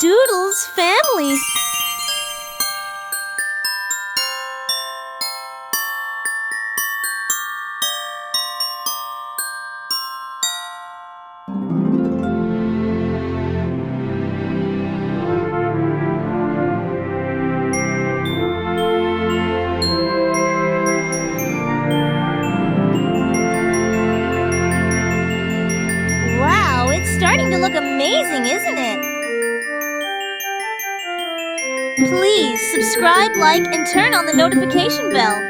Doodle's family. Wow, it's starting to look amazing, isn't it? Please subscribe, like, and turn on the notification bell.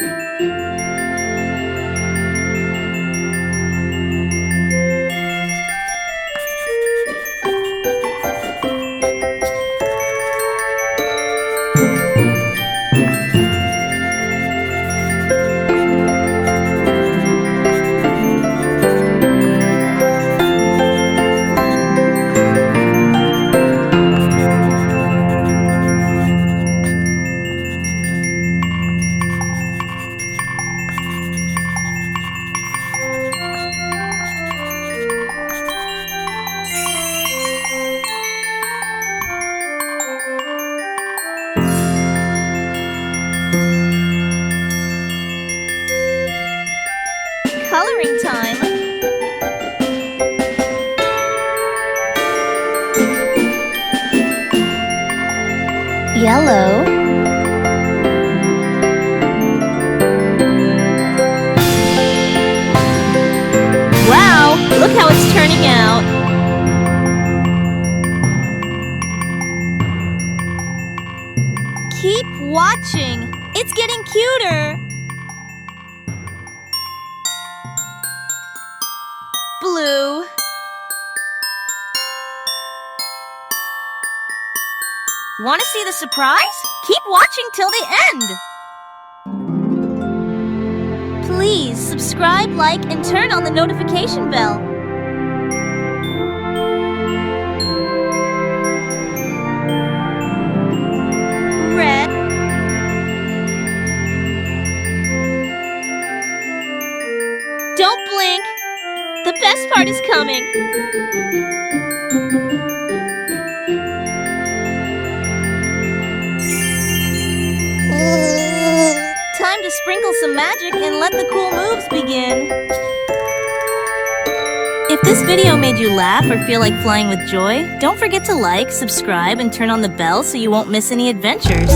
Coloring time. Yellow. Wow, look how it's turning out. Keep watching. It's getting cuter. Blue. Want to see the surprise? Keep watching till the end. Please subscribe, like, and turn on the notification bell. Red. Don't blink. The best part is coming. Time to sprinkle some magic and let the cool moves begin. If this video made you laugh or feel like flying with joy, don't forget to like, subscribe, and turn on the bell so you won't miss any adventures.